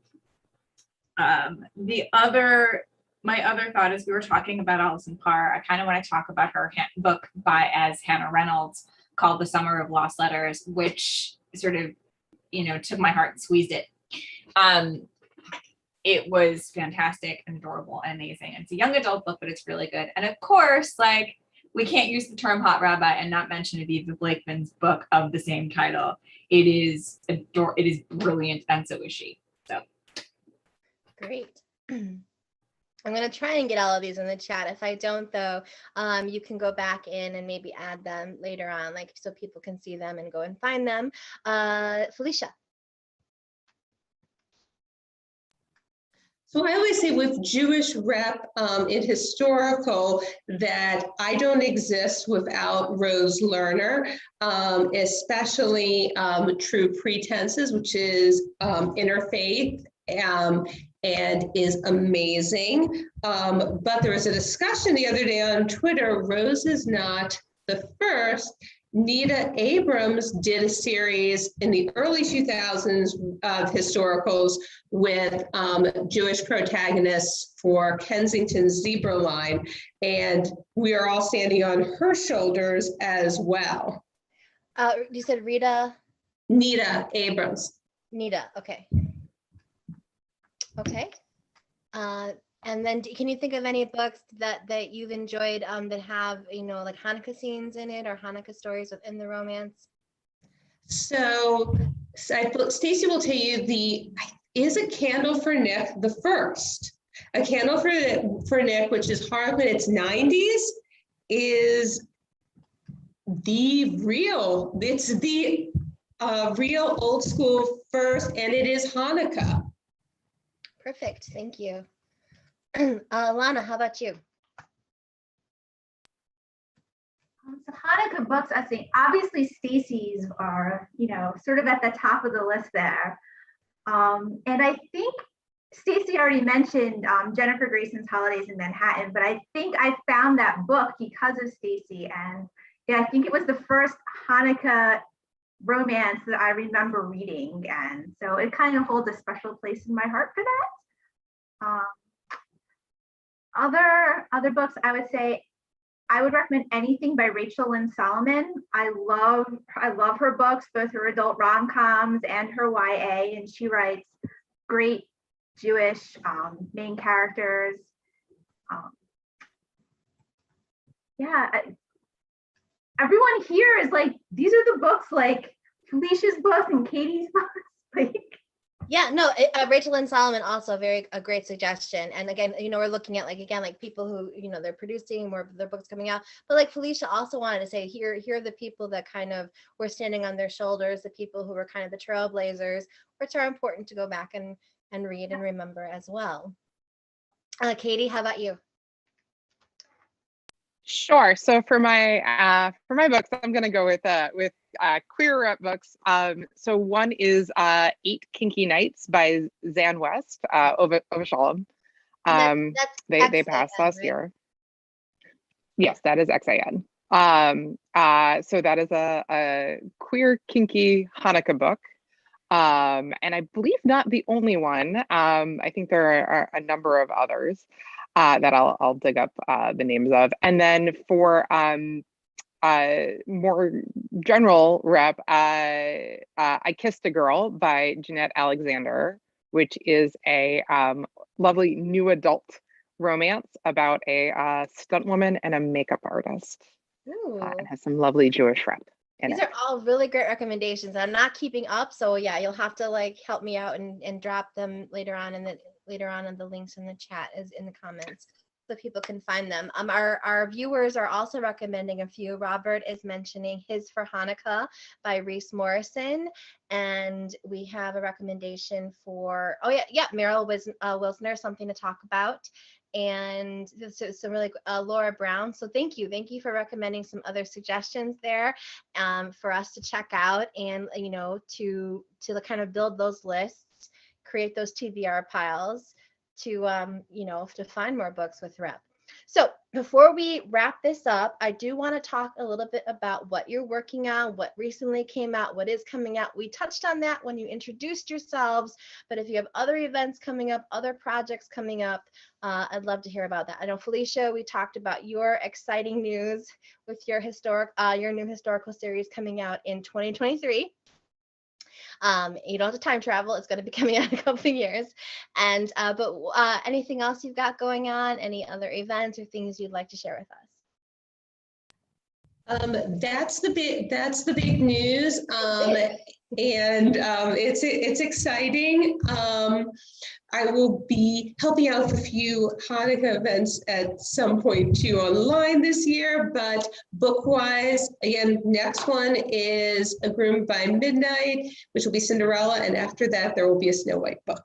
other thought is, we were talking about Alison Parr. I kind of want to talk about her book as Hannah Reynolds called The Summer of Lost Letters, which sort of, you know, took my heart and squeezed it. It was fantastic and adorable and amazing. It's a young adult book, but it's really good. And of course, like, we can't use the term hot rabbi and not mention Aviva Blakeman's book of the same title. It is brilliant, and so is she. So great. I'm going to try and get all of these in the chat. If I don't, though, you can go back in and maybe add them later on, like so people can see them and go and find them. Felicia. So I always say with Jewish rep in historical that I don't exist without Rose Lerner, especially True Pretenses, which is interfaith and is amazing. But there was a discussion the other day on Twitter. Rose is not the first. Nita Abrams did a series in the early 2000s of historicals with Jewish protagonists for Kensington's Zebra Line, and we are all standing on her shoulders as well. You said Rita? Nita Abrams. Nita, okay. Okay. And then can you think of any books that you've enjoyed that have, like Hanukkah scenes in it or Hanukkah stories within the romance? So Stacy will tell you is A Candle for Nick the first. A Candle for Nick, which is Harlequin, it's 90s, is it's the real old school first, and it is Hanukkah. Perfect, thank you. Alana, how about you? So Hanukkah books, I think obviously Stacy's are, sort of at the top of the list there. And I think Stacy already mentioned Jennifer Grayson's Holidays in Manhattan, but I think I found that book because of Stacy. And I think it was the first Hanukkah romance that I remember reading. And so it kind of holds a special place in my heart for that. Other books, I would say I would recommend anything by Rachel Lynn Solomon. I love her books, both her adult rom-coms and her YA, and she writes great Jewish main characters. Everyone here is like, these are the books, like Felicia's books and Katie's books. Like, yeah, no, Rachel Lynn Solomon also a great suggestion. And again, we're looking at people who, they're producing more of their books coming out. But like Felicia also wanted to say, here are the people that kind of were standing on their shoulders, the people who were kind of the trailblazers, which are important to go back and read and remember as well. Katie, how about you? Sure. So for my books, I'm going to go with queer rep books. So one is 8 Kinky Nights by Zan West, over Shalom. They passed last year. Yes, that is XAN. So that is a queer kinky Hanukkah book. And I believe not the only one. I think there are a number of others that I'll dig up the names of. And then for more general rep, I Kissed a Girl by Jeanette Alexander, which is a lovely new adult romance about a stunt woman and a makeup artist. And has some lovely Jewish rep. These are all really great recommendations. I'm not keeping up, so yeah, you'll have to help me out and drop them later on in the links in the chat as in the comments so people can find them. Our viewers are also recommending a few. Robert is mentioning His for Hanukkah by Reese Morrison, and we have a recommendation for Meryl Wilsner, Something to Talk About. And some really Laura Brown. So thank you for recommending some other suggestions there for us to check out and to kind of build those lists, create those TBR piles to to find more books with rep. So before we wrap this up, I do want to talk a little bit about what you're working on, what recently came out, what is coming out. We touched on that when you introduced yourselves, but if you have other events coming up, other projects coming up, I'd love to hear about that. I know, Felicia, we talked about your exciting news with your new historical series coming out in 2023. You don't have to time travel. It's going to be coming out in a couple of years. And but anything else you've got going on? Any other events or things you'd like to share with us? That's the big news. And it's exciting. I will be helping out with a few Hanukkah events at some point too online this year, but book-wise, again, next one is A Groom by Midnight, which will be Cinderella, and after that, there will be a Snow White book.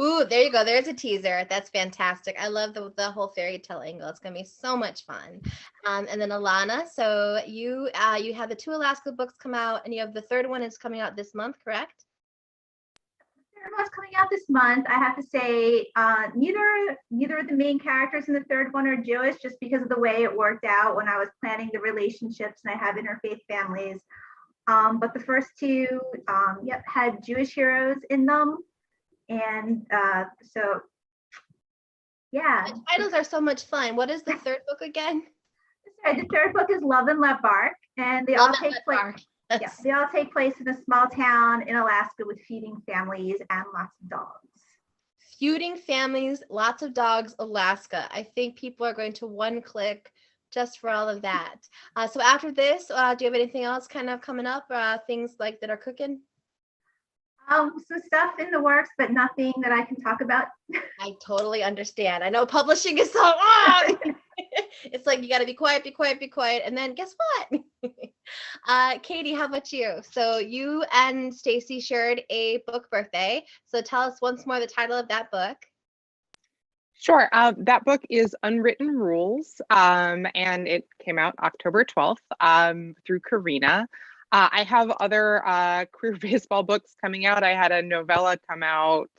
Ooh, there you go. There's a teaser. That's fantastic. I love the whole fairy tale angle. It's gonna be so much fun. And then Alana, so you have the 2 Alaska books come out, and you have the 3rd one is coming out this month, correct? The 3rd one's coming out this month. I have to say, neither of the main characters in the 3rd one are Jewish, just because of the way it worked out when I was planning the relationships, and I have interfaith families. But the first 2, had Jewish heroes in them. And so, yeah. The titles are so much fun. What is the 3rd book again? Sorry, the 3rd book is Love and Let Bark, and they all take place. Yeah, they all take place in a small town in Alaska with feuding families and lots of dogs. Feuding families, lots of dogs, Alaska. I think people are going to one click just for all of that. So after this, do you have anything else kind of coming up? Things like that are cooking? Some stuff in the works, but nothing that I can talk about. I totally understand. I know publishing is so it's like you got to be quiet, and then guess what? Katie, how about you? So you and Stacy shared a book birthday. So tell us once more the title of that book. Sure. That book is Unwritten Rules, and it came out October 12th through Karina. I have other queer baseball books coming out. I had a novella come out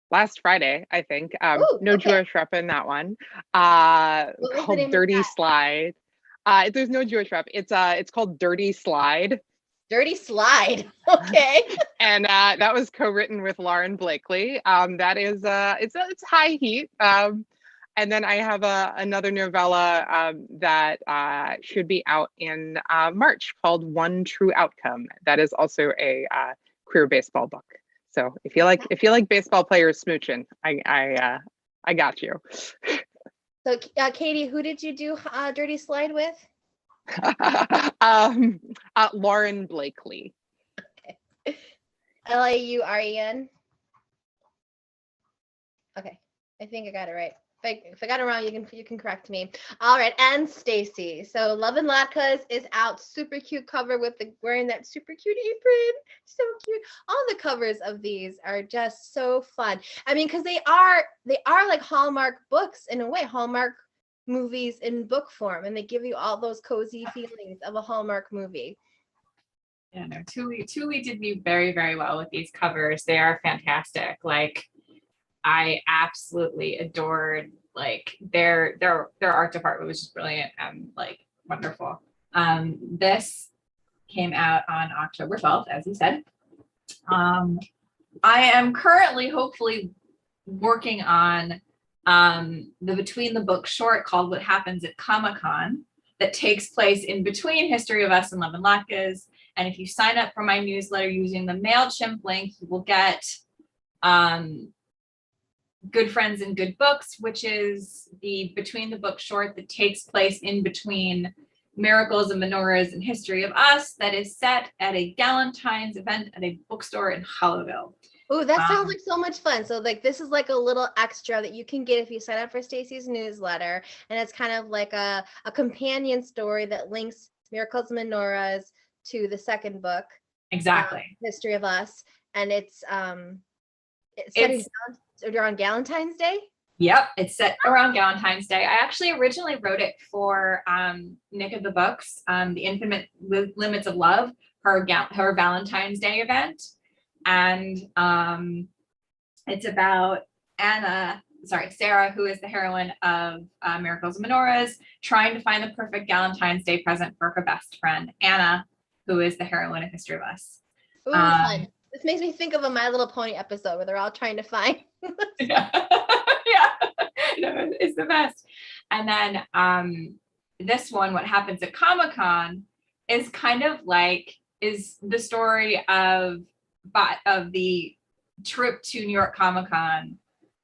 last Friday, I think. No Jewish rep in that one. Called Dirty Slide. There's no Jewish rep. It's called Dirty Slide. Dirty Slide. Okay. And that was co-written with Lauren Blakely. That is it's high heat. And then I have another novella that should be out in March called One True Outcome. That is also a queer baseball book. So if you like baseball players smooching, I got you. So Katie, who did you do Dirty Slide with? Lauren Blakely. Okay. Lauren. Okay, I think I got it right. If I got it wrong, you can correct me. All right, and Stacy. So Love and Latkes is out. Super cute cover with wearing that super cute apron. So cute. All the covers of these are just so fun. I mean, because they are like Hallmark books in a way, Hallmark movies in book form, and they give you all those cozy feelings of a Hallmark movie. Yeah, no, Tuli did me very, very well with these covers. They are fantastic. Like, I absolutely adored like their art department was just brilliant and like wonderful. This came out on October 12th, as you said. I am currently hopefully working on the Between the Books short called What Happens at Comic-Con that takes place in between History of Us and Love and Latkes. And if you sign up for my newsletter using the MailChimp link, you will get Good Friends and Good Books, which is the Between the Books short that takes place in between Miracles and Menorahs and History of Us, that is set at a Galentine's event at a bookstore in Hollowville. Oh, that sounds like so much fun. So like this is like a little extra that you can get if you sign up for Stacy's newsletter. And it's kind of like a companion story that links Miracles and Menorahs to the second book. Exactly. History of Us. And it's around Galentine's Day? Yep, it's set around Galentine's Day. I actually originally wrote it for Nick of the Books, the Infinite Limits of Love, her Valentine's Day event. And it's about Sarah, who is the heroine of Miracles and Menorahs, trying to find the perfect Galentine's Day present for her best friend, Anna, who is the heroine of History of Us. Ooh, fun. This makes me think of a My Little Pony episode where they're all trying to find. Yeah. No, it's the best. And then this one, What Happens at Comic-Con, is kind of like is the story of the trip to New York Comic-Con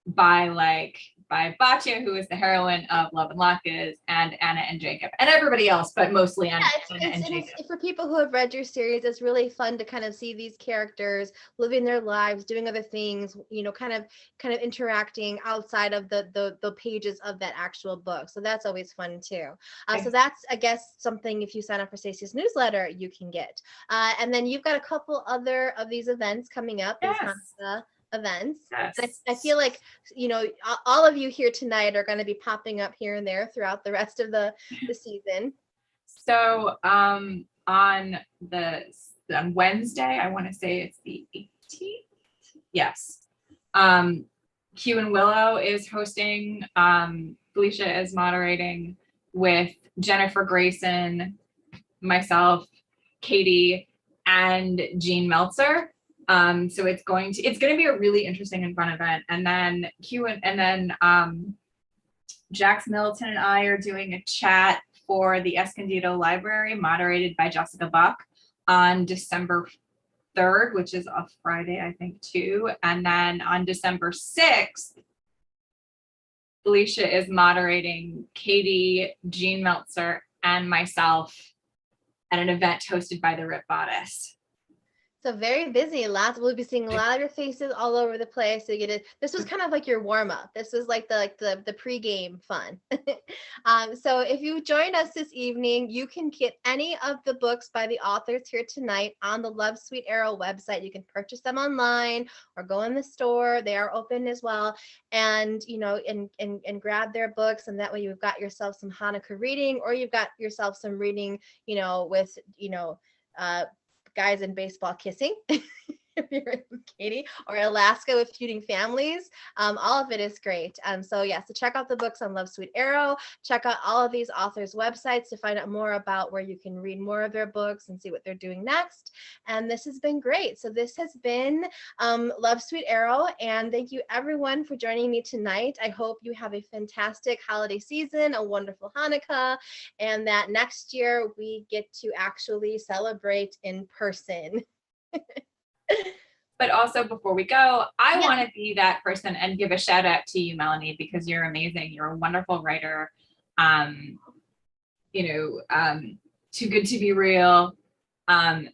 by like by Batya, who is the heroine of Love and Latkes, and Anna and Jacob, and everybody else, but mostly Anna, and Jacob. For people who have read your series, it's really fun to kind of see these characters living their lives, doing other things, kind of interacting outside of the pages of that actual book. So that's always fun too. So that's, I guess, something if you sign up for Stacy's newsletter, you can get. And then you've got a couple other of these events coming up. Yes. Events. Yes. And I feel like, all of you here tonight are going to be popping up here and there throughout the rest of the season. So on Wednesday, I want to say it's the 18th. Yes. Q and Willow is hosting. Felicia is moderating with Jennifer Grayson, myself, Katie, and Jean Meltzer. So it's going to be a really interesting and fun event. And then Jax Middleton and I are doing a chat for the Escondido Library, moderated by Jessica Buck, on December 3rd, which is a Friday, I think, too. And then on December 6th, Felicia is moderating Katie, Jean Meltzer, and myself at an event hosted by the Rip Bodice. So very busy. We'll be seeing a lot of your faces all over the place. So this was kind of like your warm up. This was like the pregame fun. So if you joined us this evening, you can get any of the books by the authors here tonight on the Love Sweet Arrow website. You can purchase them online or go in the store. They are open as well. And and grab their books, and that way you've got yourself some Hanukkah reading, or you've got yourself some reading, with guys in baseball kissing, if you're in Katie, or Alaska with feuding families. All of it is great. So check out the books on Love Sweet Arrow. Check out all of these authors' websites to find out more about where you can read more of their books and see what they're doing next. And this has been great. So this has been Love Sweet Arrow, and thank you everyone for joining me tonight. I hope you have a fantastic holiday season, a wonderful Hanukkah, and that next year we get to actually celebrate in person. But also, before we go, I want to be that person and give a shout out to you, Melanie, because you're amazing. You're a wonderful writer. Too Good to Be Real. And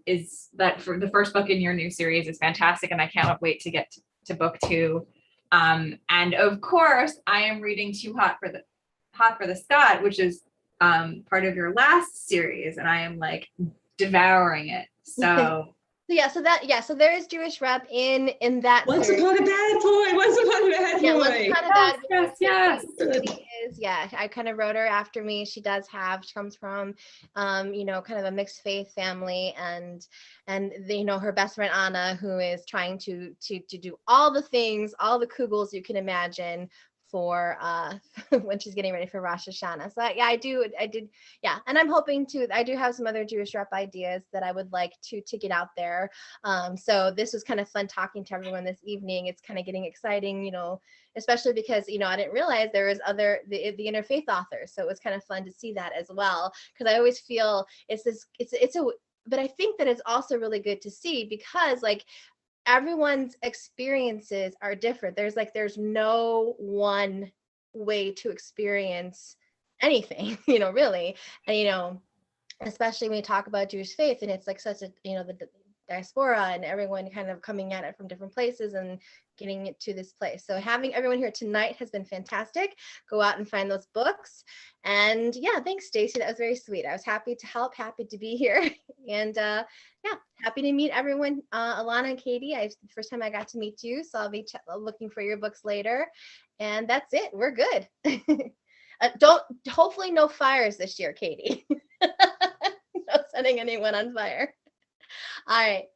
is that for the first book in your new series is fantastic, and I can't wait to get to book 2. And of course, I am reading Too Hot for the Scott, which is part of your last series, and I am like devouring it. So. So there is Jewish rep in that. Once upon a bad boy. Once upon a bad boy. Yes. I kind of wrote her after me. She comes from, kind of a mixed faith family, and her best friend Anna, who is trying to do all the things, all the kugels you can imagine for when she's getting ready for Rosh Hashanah. So I did. And I'm hoping I do have some other Jewish rep ideas that I would like to get out there. So this was kind of fun talking to everyone this evening. It's kind of getting exciting, especially because, I didn't realize there was the interfaith authors. So it was kind of fun to see that as well. Cause I always feel but I think that it's also really good to see, because everyone's experiences are different. There's no one way to experience anything, really. And, especially when you talk about Jewish faith, and it's such a, the diaspora and everyone kind of coming at it from different places and getting it to this place. So having everyone here tonight has been fantastic. Go out and find those books. And thanks, Stacy. That was very sweet. I was happy to help, happy to be here. And happy to meet everyone. Alana and Katie, the first time I got to meet you, so I'll be looking for your books later. And that's it. We're good. Hopefully no fires this year, Katie. No setting anyone on fire. All right.